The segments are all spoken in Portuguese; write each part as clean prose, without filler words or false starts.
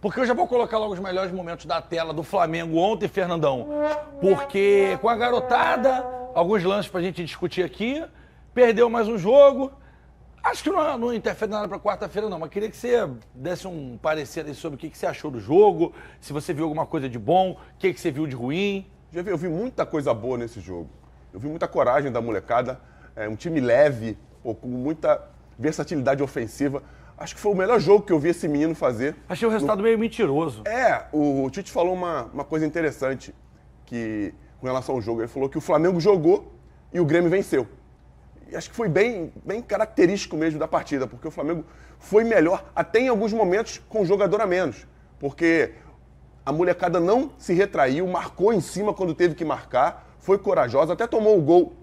Porque eu já vou colocar logo os melhores momentos da tela do Flamengo ontem, Fernandão. Porque com a garotada, alguns lances pra gente discutir aqui, perdeu mais um jogo. Acho que não interfere nada pra quarta-feira, não. Mas queria que você desse um parecer aí sobre o que você achou do jogo, se você viu alguma coisa de bom, o que você viu de ruim. Eu vi muita coisa boa nesse jogo. Eu vi muita coragem da molecada, um time leve, com muita versatilidade ofensiva. Acho que foi o melhor jogo que eu vi esse menino fazer. Achei o resultado meio mentiroso. O Tite falou uma coisa interessante com relação ao jogo. Ele falou que o Flamengo jogou e o Grêmio venceu. E acho que foi bem característico mesmo da partida, porque o Flamengo foi melhor, até em alguns momentos, com um jogador a menos. Porque a molecada não se retraiu, marcou em cima quando teve que marcar, foi corajosa, até tomou o gol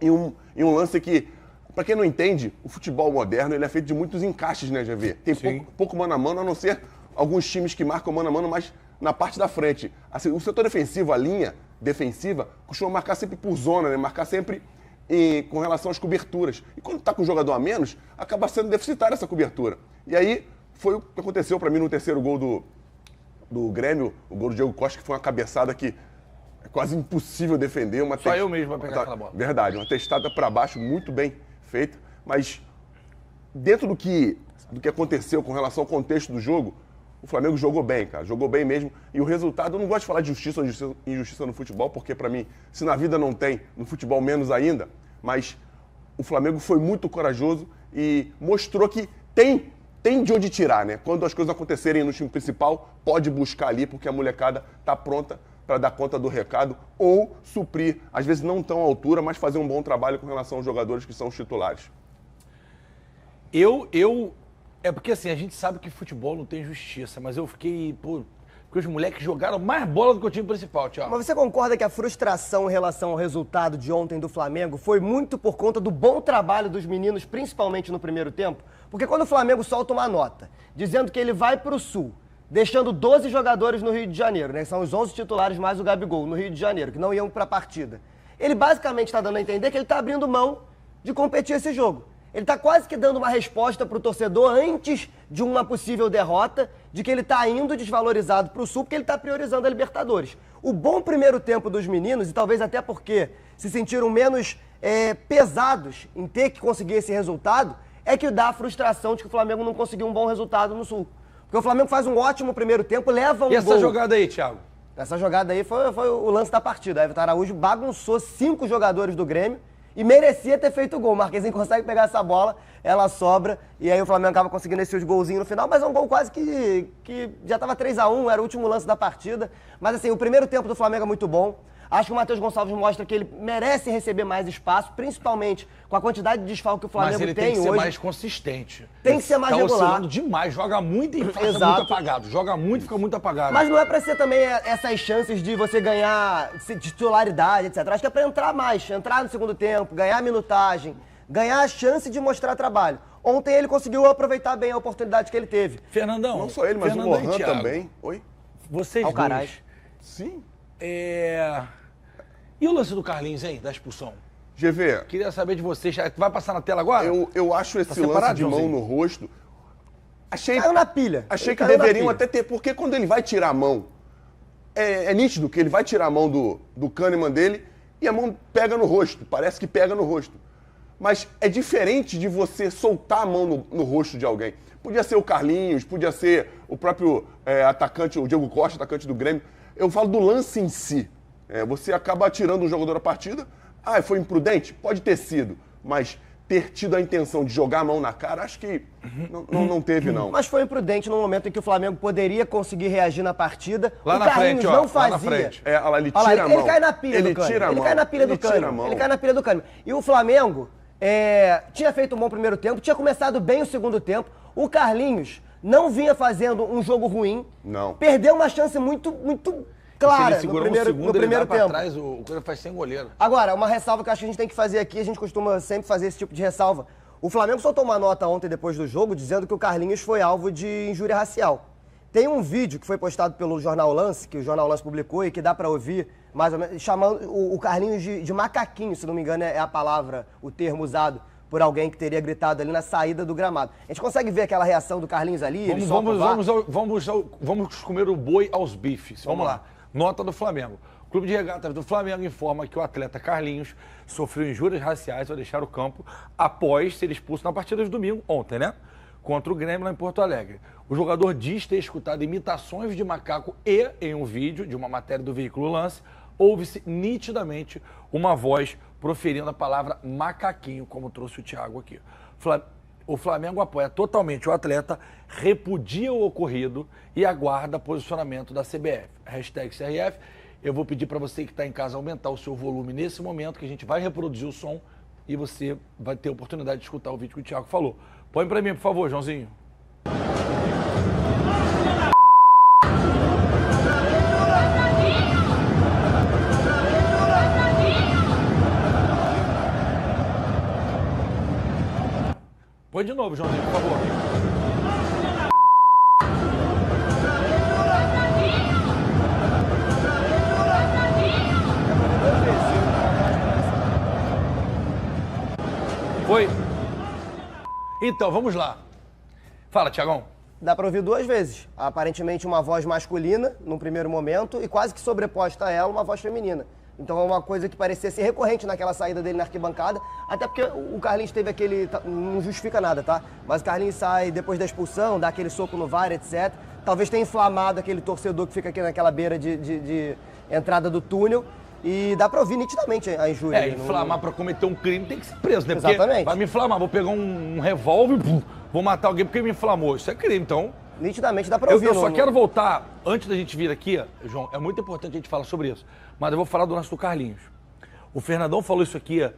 em um lance que, para quem não entende, o futebol moderno ele é feito de muitos encaixes, né, GV? Tem pouco mano a mano, a não ser alguns times que marcam mano a mano, mas na parte da frente. Assim, o setor defensivo, a linha defensiva, costuma marcar sempre por zona, né? Marcar sempre com relação às coberturas. E quando está com o jogador a menos, acaba sendo deficitária essa cobertura. E aí foi o que aconteceu para mim no terceiro gol do Grêmio, o gol do Diego Costa, que foi uma cabeçada que é quase impossível defender. Só eu mesmo para pegar aquela bola. Verdade, uma testada para baixo, muito bem feita. Mas dentro do que aconteceu com relação ao contexto do jogo, o Flamengo jogou bem, cara. Jogou bem mesmo. E o resultado, eu não gosto de falar de justiça ou injustiça no futebol, porque para mim, se na vida não tem, no futebol menos ainda, mas o Flamengo foi muito corajoso e mostrou que tem de onde tirar, né? Quando as coisas acontecerem no time principal, pode buscar ali, porque a molecada tá pronta para dar conta do recado ou suprir, às vezes não tão à altura, mas fazer um bom trabalho com relação aos jogadores que são os titulares. É porque assim, a gente sabe que futebol não tem justiça, mas eu fiquei, porque os moleques jogaram mais bola do que o time principal, Thiago. Mas você concorda que a frustração em relação ao resultado de ontem do Flamengo foi muito por conta do bom trabalho dos meninos, principalmente no primeiro tempo? Porque quando o Flamengo solta uma nota dizendo que ele vai para o Sul, deixando 12 jogadores no Rio de Janeiro, né? São os 11 titulares mais o Gabigol no Rio de Janeiro, que não iam para a partida. Ele basicamente está dando a entender que ele está abrindo mão de competir esse jogo. Ele está quase que dando uma resposta para o torcedor antes de uma possível derrota, de que ele está indo desvalorizado para o Sul, porque ele está priorizando a Libertadores. O bom primeiro tempo dos meninos, e talvez até porque se sentiram menos pesados em ter que conseguir esse resultado, é que dá a frustração de que o Flamengo não conseguiu um bom resultado no Sul. Porque o Flamengo faz um ótimo primeiro tempo, leva um gol. E essa jogada aí, Thiago? Essa jogada aí foi o lance da partida. O Everton Araújo bagunçou 5 jogadores do Grêmio e merecia ter feito o gol. O Marquezinho consegue pegar essa bola, ela sobra, e aí o Flamengo acaba conseguindo esse golzinho no final, mas é um gol quase que já estava 3-1, era o último lance da partida. Mas assim, o primeiro tempo do Flamengo é muito bom. Acho que o Matheus Gonçalves mostra que ele merece receber mais espaço, principalmente com a quantidade de desfalque que o Flamengo tem hoje. Mas ele tem que ser mais consistente. Tem que ser mais regular. Tá oscilando demais, joga muito e fica muito apagado. Joga muito e fica muito apagado. Mas não é pra ser também essas chances de você ganhar titularidade, etc. Acho que é pra entrar mais, entrar no segundo tempo, ganhar minutagem, ganhar a chance de mostrar trabalho. Ontem ele conseguiu aproveitar bem a oportunidade que ele teve. Fernandão. Não só ele, mas o Lohan também. Oi? Vocês dois. Sim. E o lance do Carlinhos, hein, da expulsão? GV. Queria saber de vocês. Vai passar na tela agora? Eu acho esse lance de mão no rosto. Caiu na pilha. Achei que deveriam até ter. Porque quando ele vai tirar a mão, é nítido que ele vai tirar a mão do Kahneman dele e a mão pega no rosto. Parece que pega no rosto. Mas é diferente de você soltar a mão no rosto de alguém. Podia ser o Carlinhos, podia ser o próprio atacante, o Diego Costa, atacante do Grêmio. Eu falo do lance em si. Você acaba tirando um jogador da partida. Foi imprudente? Pode ter sido. Mas ter tido a intenção de jogar a mão na cara, acho que não teve, não. Mas foi imprudente no momento em que o Flamengo poderia conseguir reagir na partida. Lá o na Carlinhos frente, ó. não fazia. Lá na frente. Ele tira a mão. Ele cai na pilha do Kahneman. Ele cai na pilha do Kahneman. Ele cai na pilha do Kahneman. E o Flamengo tinha feito um bom primeiro tempo, tinha começado bem o segundo tempo. O Carlinhos não vinha fazendo um jogo ruim. Não. Perdeu uma chance muito clara se ele no primeiro tempo. Atrás, o cara faz sem goleiro. Agora, uma ressalva que eu acho que a gente tem que fazer aqui, a gente costuma sempre fazer esse tipo de ressalva. O Flamengo soltou uma nota ontem depois do jogo dizendo que o Carlinhos foi alvo de injúria racial. Tem um vídeo que foi postado pelo Jornal Lance, que o Jornal Lance publicou e que dá pra ouvir, mais ou menos, chamando o Carlinhos de macaquinho, se não me engano é a palavra, o termo usado por alguém que teria gritado ali na saída do gramado. A gente consegue ver aquela reação do Carlinhos ali? Vamos comer o boi aos bifes. Vamos lá. Nota do Flamengo. O Clube de Regatas do Flamengo informa que o atleta Carlinhos sofreu injúrias raciais ao deixar o campo após ser expulso na partida de domingo, ontem, né? Contra o Grêmio lá em Porto Alegre. O jogador diz ter escutado imitações de macaco e, em um vídeo de uma matéria do veículo Lance, ouve-se nitidamente uma voz proferindo a palavra macaquinho, como trouxe o Thiago aqui. O Flamengo apoia totalmente o atleta, repudia o ocorrido e aguarda posicionamento da CBF. Hashtag CRF. Eu vou pedir para você que está em casa aumentar o seu volume nesse momento, que a gente vai reproduzir o som e você vai ter a oportunidade de escutar o vídeo que o Thiago falou. Põe para mim, por favor, Joãozinho. Põe de novo, Joãozinho, por favor. Foi? Então, vamos lá. Fala, Thiagão. Dá para ouvir 2 vezes. Aparentemente uma voz masculina, num primeiro momento, e quase que sobreposta a ela uma voz feminina. Então é uma coisa que parecia ser recorrente naquela saída dele na arquibancada, até porque o Carlinhos teve aquele... Não justifica nada, tá? Mas o Carlinhos sai depois da expulsão, dá aquele soco no VAR, etc. Talvez tenha inflamado aquele torcedor que fica aqui naquela beira de entrada do túnel. E dá pra ouvir nitidamente a injúria. Inflamar pra cometer um crime tem que ser preso, né? Exatamente. Porque vai me inflamar, vou pegar um revólver, vou matar alguém porque me inflamou. Isso é crime, então... Nitidamente dá pra ouvir. Eu só quero voltar, antes da gente vir aqui, João, é muito importante a gente falar sobre isso, mas eu vou falar do lance do Carlinhos. O Fernandão falou isso aqui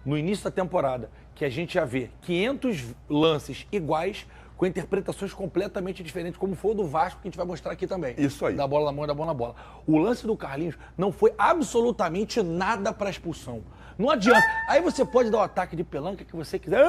no início da temporada, que a gente ia ver 500 lances iguais com interpretações completamente diferentes, como foi o do Vasco, que a gente vai mostrar aqui também. Isso aí. Da bola na mão e da bola na bola. O lance do Carlinhos não foi absolutamente nada para expulsão. Não adianta. Aí você pode dar o ataque de pelanca que você quiser.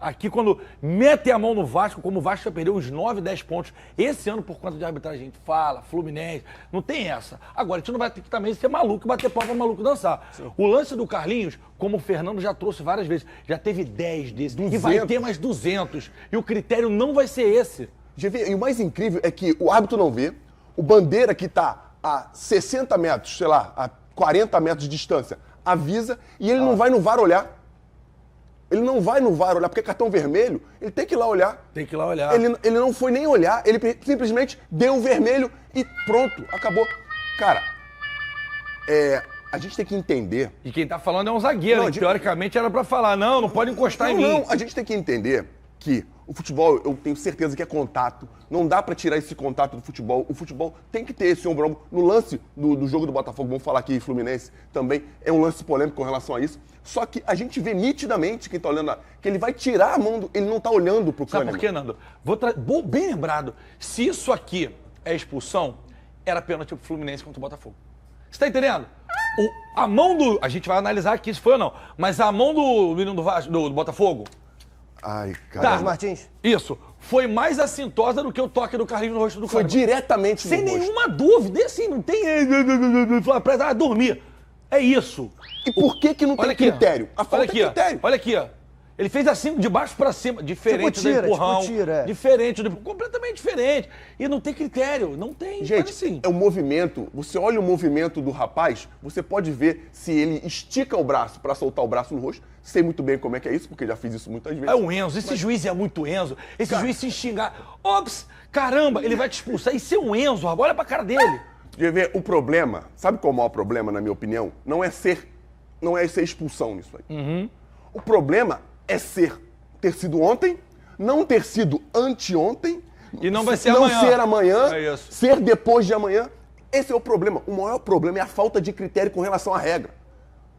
Aqui, quando mete a mão no Vasco, como o Vasco já perdeu uns 9, 10 pontos esse ano por conta de arbitragem, a gente fala, Fluminense, não tem essa. Agora, a gente não vai ter que também ser maluco e bater pau pra maluco dançar. Sim. O lance do Carlinhos, como o Fernando já trouxe várias vezes, já teve 10 desses. 200. E vai ter mais 200. E o critério não vai ser esse. GV, e o mais incrível é que o árbitro não vê, o bandeira que tá a 60 metros, sei lá, a 40 metros de distância, avisa e ele não vai no VAR olhar. Ele não vai no VAR olhar, porque é cartão vermelho, ele tem que ir lá olhar. Tem que ir lá olhar. Ele não foi nem olhar, ele simplesmente deu o vermelho e pronto, acabou. Cara, a gente tem que entender... E quem tá falando é um zagueiro, não, teoricamente era pra falar, não pode encostar em mim. Não, a gente tem que entender que o futebol, eu tenho certeza que é contato. Não dá pra tirar esse contato do futebol. O futebol tem que ter esse ombro a ombro. No lance do jogo do Botafogo, vamos falar aqui, Fluminense, também é um lance polêmico com relação a isso. Só que a gente vê nitidamente, quem tá olhando, que ele vai tirar a mão ele não tá olhando pro Kahneman. Sabe por quê, Nando? Bem lembrado, se isso aqui é expulsão, era pênalti pro Fluminense contra o Botafogo. Você tá entendendo? A mão do... A gente vai analisar aqui se foi ou não. Mas a mão do menino do Botafogo... Ai, cara. Carlos Martins. Isso. Foi mais assintosa do que o toque do Carlinhos no rosto do cara. Foi diretamente no rosto. Sem nenhuma dúvida. E assim, não tem... Pra dormir. É isso. E por que não tem critério? A falta é critério. Olha aqui, ó. Ele fez assim, de baixo pra cima. Diferente do empurrão. Diferente do... Completamente diferente. E não tem critério. Não tem. Gente, assim. É o movimento. Você olha o movimento do rapaz, você pode ver se ele estica o braço pra soltar o braço no rosto. Sei muito bem como é que é isso, porque já fiz isso muitas vezes. É o Enzo. Esse juiz é muito Enzo. Esse juiz se xingar. Ops, caramba, ele vai te expulsar. Isso é um Enzo, olha pra cara dele. O problema, sabe qual é o maior problema, na minha opinião? Não é ser expulsão nisso aí. Uhum. O problema é ter sido ontem, não ter sido anteontem, e não vai ser amanhã. Não ser amanhã, é ser depois de amanhã. Esse é o problema. O maior problema é a falta de critério com relação à regra.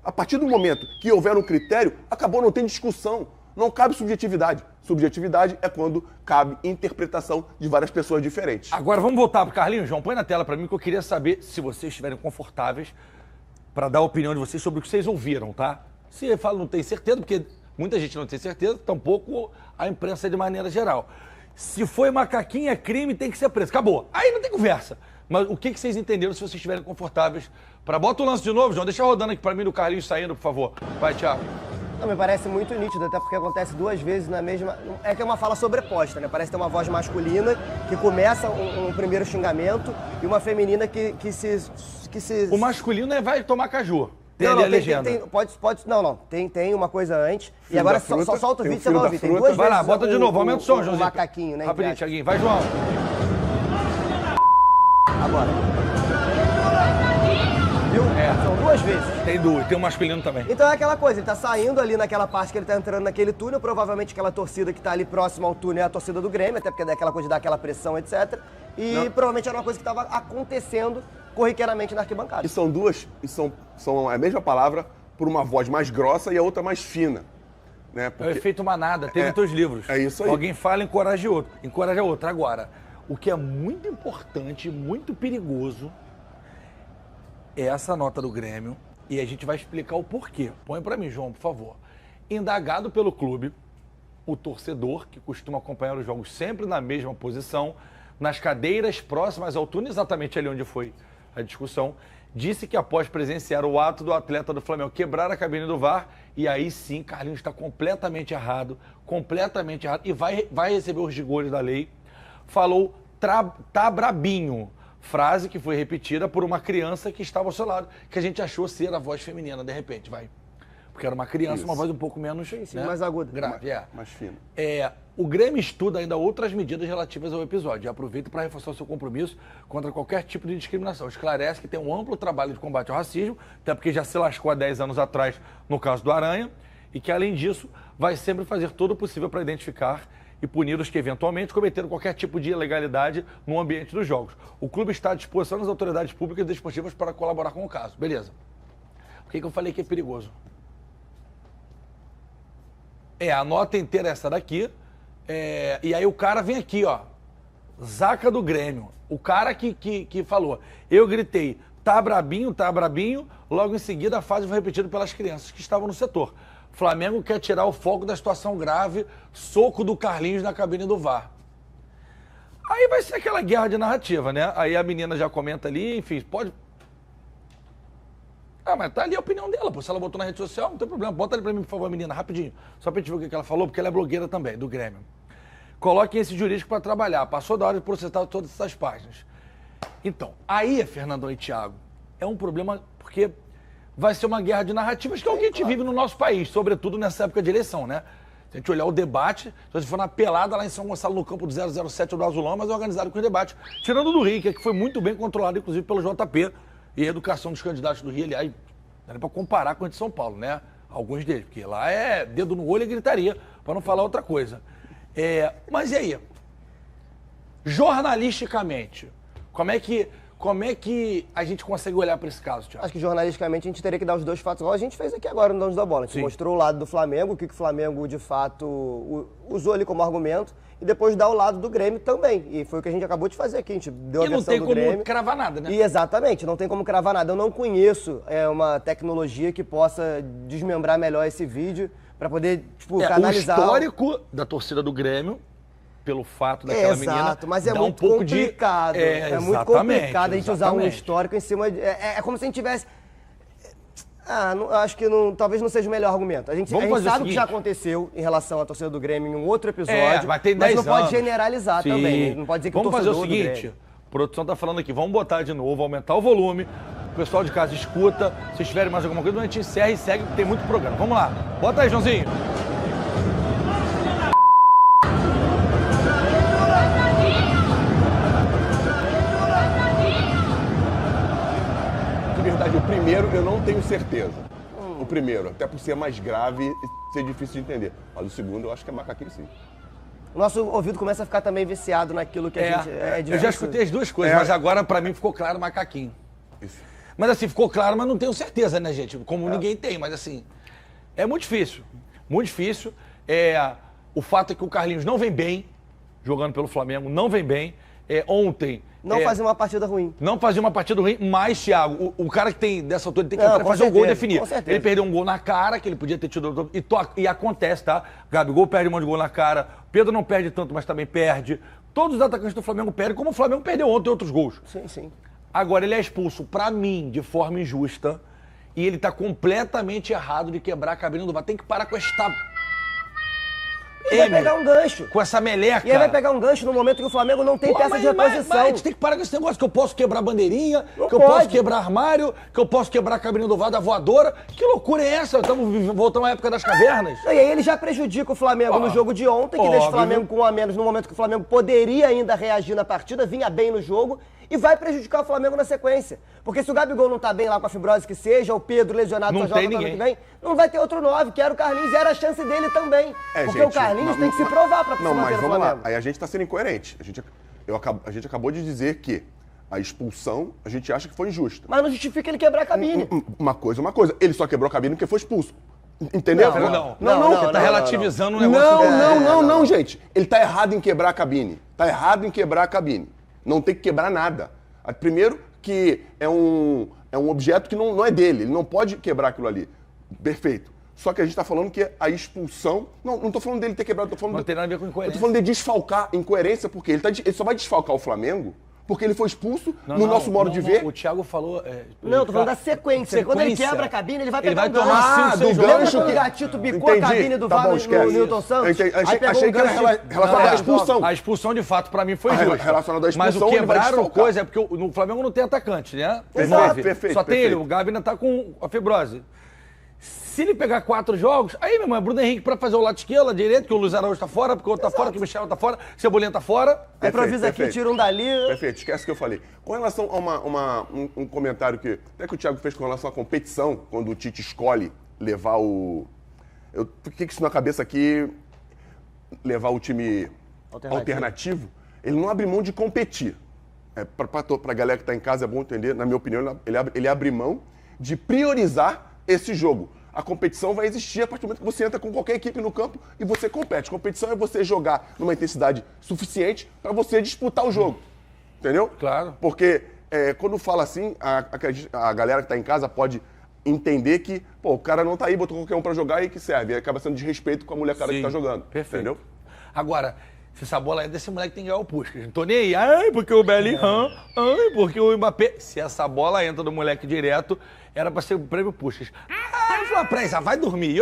A partir do momento que houver um critério, acabou, não tem discussão. Não cabe subjetividade. Subjetividade é quando cabe interpretação de várias pessoas diferentes. Agora vamos voltar para o Carlinhos. João, põe na tela para mim que eu queria saber se vocês estiverem confortáveis para dar a opinião de vocês sobre o que vocês ouviram, tá? Se eu falo não tem certeza, porque muita gente não tem certeza, tampouco a imprensa de maneira geral. Se foi macaquinho, é crime, tem que ser preso. Acabou. Aí não tem conversa. Mas o que vocês entenderam, se vocês estiverem confortáveis? Bota o lance de novo, João. Deixa rodando aqui para mim do Carlinhos saindo, por favor. Vai, Thiago. Não, me parece muito nítido, até porque acontece duas vezes na mesma... É que é uma fala sobreposta, né? Parece ter uma voz masculina que começa um primeiro xingamento e uma feminina que se... O masculino vai tomar caju. Tem Não, ali não, a legenda. Não. Tem uma coisa antes. Filho E agora da fruta, só solta o tem o vídeo, você filho vai da ouvir. Tem fruta. duas Vai lá, vezes bota de novo, aumenta o som, o Joãozinho. macaquinho, né? Rapidinho, entre aspas. Thiaguinho. Vai, João. Agora. Viu? São duas vezes. Tem duas, tem um masculino também. Então é aquela coisa, ele tá saindo ali naquela parte que ele tá entrando naquele túnel, provavelmente aquela torcida que tá ali próxima ao túnel é a torcida do Grêmio, até porque é daquela coisa de dar aquela pressão, etc. E provavelmente era uma coisa que tava acontecendo corriqueiramente na arquibancada. E são duas, são a mesma palavra por uma voz mais grossa e a outra mais fina. Né? É o efeito manada, tem nos teus livros. É isso aí. Alguém fala, encoraja outro. Agora, o que é muito importante, muito perigoso, é essa nota do Grêmio, e a gente vai explicar o porquê. Põe pra mim, João, por favor. Indagado pelo clube, o torcedor, que costuma acompanhar os jogos sempre na mesma posição, nas cadeiras próximas ao túnel, exatamente ali onde foi a discussão, disse que após presenciar o ato do atleta do Flamengo quebrar a cabine do VAR, e aí sim, Carlinhos está completamente errado, e vai receber os rigores da lei, falou, tá brabinho, frase que foi repetida por uma criança que estava ao seu lado, que a gente achou ser a voz feminina, de repente, vai. Porque era uma criança, uma voz um pouco menos... Sim, né? mais aguda. Grave, mais fina. O Grêmio estuda ainda outras medidas relativas ao episódio. Aproveita para reforçar o seu compromisso contra qualquer tipo de discriminação. Esclarece que tem um amplo trabalho de combate ao racismo, até porque já se lascou há 10 anos atrás no caso do Aranha, e que, além disso, vai sempre fazer todo o possível para identificar e punir os que eventualmente cometeram qualquer tipo de ilegalidade no ambiente dos jogos. O clube está à disposição das autoridades públicas e desportivas para colaborar com o caso. Beleza. Por que eu falei que é perigoso? A nota inteira é essa daqui. E aí o cara vem aqui, ó. Zaca do Grêmio. O cara que falou. Eu gritei, tá brabinho. Logo em seguida a frase foi repetida pelas crianças que estavam no setor. Flamengo quer tirar o foco da situação grave, soco do Carlinhos na cabine do VAR. Aí vai ser aquela guerra de narrativa, né? Aí a menina já comenta ali, enfim, pode... mas tá ali a opinião dela, pô. Se ela botou na rede social, não tem problema. Bota ali pra mim, por favor, menina, rapidinho. Só pra gente ver o que ela falou, porque ela é blogueira também, do Grêmio. Coloquem esse jurídico pra trabalhar. Passou da hora de processar todas essas páginas. Então, aí, Fernandão e Thiago, é um problema porque vai ser uma guerra de narrativas, que é o que a gente vive no nosso país, sobretudo nessa época de eleição, né? Se a gente olhar o debate, se você for na pelada lá em São Gonçalo, no campo do 007 do Azulão, mas organizado com os debates. Tirando do Rio, que foi muito bem controlado, inclusive, pelo JP e a educação dos candidatos do Rio, aliás, não dá pra comparar com a de São Paulo, né? Alguns deles, porque lá é dedo no olho e gritaria, para não falar outra coisa. Mas e aí? Jornalisticamente, como é que a gente consegue olhar para esse caso, Thiago? Acho que jornalisticamente a gente teria que dar os dois fatos, igual a gente fez aqui agora no Donos da Bola. A gente mostrou o lado do Flamengo, o que o Flamengo de fato usou ali como argumento, e depois dar o lado do Grêmio também. E foi o que a gente acabou de fazer aqui. A gente deu a versão do Grêmio. E não tem como cravar nada, né? E exatamente, não tem como cravar nada. Eu não conheço uma tecnologia que possa desmembrar melhor esse vídeo para poder, canalizar. O histórico da torcida do Grêmio, pelo fato daquela menina, mas é dá muito um pouco complicado. de... É muito complicado a gente usar um histórico em cima de... É como se a gente tivesse... acho que talvez não seja o melhor argumento. A gente sabe o que já aconteceu em relação à torcida do Grêmio em um outro episódio, mas não pode generalizar também. Não pode dizer que vamos fazer o seguinte, a produção tá falando aqui, vamos botar de novo, aumentar o volume, o pessoal de casa escuta, se tiverem mais alguma coisa, a gente encerra e segue, porque tem muito programa. Vamos lá, bota aí, Joãozinho. O primeiro eu não tenho certeza. O primeiro, até por ser mais grave e ser difícil de entender. Mas o segundo eu acho que é macaquinho sim. O nosso ouvido começa a ficar também viciado naquilo que a gente... Eu já escutei as duas coisas, mas agora pra mim ficou claro macaquinho. Isso. Mas assim, ficou claro, mas não tenho certeza, né, gente? Como ninguém tem, mas assim, é muito difícil. Muito difícil. O fato é que o Carlinhos não vem bem, jogando pelo Flamengo, não vem bem. Ontem... Não fazia uma partida ruim. Não fazia uma partida ruim, mas, Thiago, o cara que tem dessa altura tem que entrar e fazer um gol e definir. Ele perdeu um gol na cara, que ele podia ter tido... E acontece, tá? Gabigol perde um monte de gol na cara, Pedro não perde tanto, mas também perde. Todos os atacantes do Flamengo perdem, como o Flamengo perdeu ontem outros gols. Sim, sim. Agora, ele é expulso, pra mim, de forma injusta, E ele tá completamente errado de quebrar a cabine do VAR. Tem que parar com esta... Ele vai pegar um gancho. Com essa meleca. E ele vai pegar um gancho no momento que o Flamengo não tem peça de reposição. Mas a gente tem que parar com esse negócio que eu posso quebrar bandeirinha, Não que eu pode. posso quebrar armário, que eu posso quebrar a cabine do VAR da voadora. Que loucura é essa? Voltamos à época das cavernas. E aí ele já prejudica o Flamengo no jogo de ontem, que deixa o Flamengo com um a menos no momento que o Flamengo poderia ainda reagir na partida, vinha bem no jogo, e vai prejudicar o Flamengo na sequência. Porque se o Gabigol não tá bem lá com a fibrose que seja, o Pedro lesionado Não só joga tem no ano ninguém. que vem, não vai ter outro 9, que era o Carlinhos, e era a chance dele também. Porque o Carlinhos tem que se provar pra se Não, manter mas no vamos lá. Flamengo. Aí a gente tá sendo incoerente. A gente acabou de dizer que a expulsão, a gente acha que foi injusta. Mas não justifica ele quebrar a cabine. Uma coisa. Ele só quebrou a cabine porque foi expulso. Entendeu? Você tá relativizando o negócio. Não, gente. Ele tá errado em quebrar a cabine. Tá errado em quebrar a cabine. Não tem que quebrar nada. Primeiro que é um objeto que não é dele. Ele não pode quebrar aquilo ali. Perfeito. Só que a gente tá falando que a expulsão... Não tô falando dele ter quebrado, tô falando... Não tem nada a ver com Eu incoerência. tô falando de desfalcar, incoerência, porque ele só vai desfalcar o Flamengo porque ele foi expulso no nosso modo de ver. O Thiago falou... Não, tô falando da sequência. Quando ele quebra a cabine, ele vai pegar um gancho. tomar cinco, seis Lembra jogos. quando o Gatito bicou a cabine do VAR no Newton Santos? Achei que era relacionado à expulsão. A expulsão, de fato, pra mim foi Ah, justa. relacionado à Mas expulsão, o ele vai quebraram desfalcar. coisa é porque no Flamengo não tem atacante, né? Exato, Nove. perfeito, Só tem ele, perfeito. o Gabi ainda tá com a fibrose. Se ele pegar 4 jogos, aí, meu irmão, é Bruno Henrique pra fazer o lado esquerdo, direito, que o Luiz Araújo tá fora, porque o outro tá fora, que o Michel tá fora, Cebolinha tá fora. Improvisa aqui, tira um dali. Perfeito, esquece o que eu falei. Com relação a um comentário que até que o Thiago fez com relação à competição, quando o Tite escolhe levar o... Eu fiquei com isso na cabeça aqui, levar o time alternativo, ele não abre mão de competir. Pra galera que tá em casa é bom entender, na minha opinião, ele abre mão de priorizar esse jogo. A competição vai existir a partir do momento que você entra com qualquer equipe no campo e você compete. Competição é você jogar numa intensidade suficiente para você disputar o jogo. Entendeu? Claro. Porque quando fala assim, a galera que tá em casa pode entender que, pô, o cara não tá aí, botou qualquer um para jogar e que serve. E acaba sendo desrespeito com a molecada que tá jogando. Perfeito. Entendeu? Agora, se essa bola é desse moleque, tem que ganhar o Puskas. Não tô nem aí. Ai, porque o Bellingham. Ai, porque o Mbappé. Se essa bola entra do moleque direto, era pra ser o prêmio Puskas. Ah, vai dormir.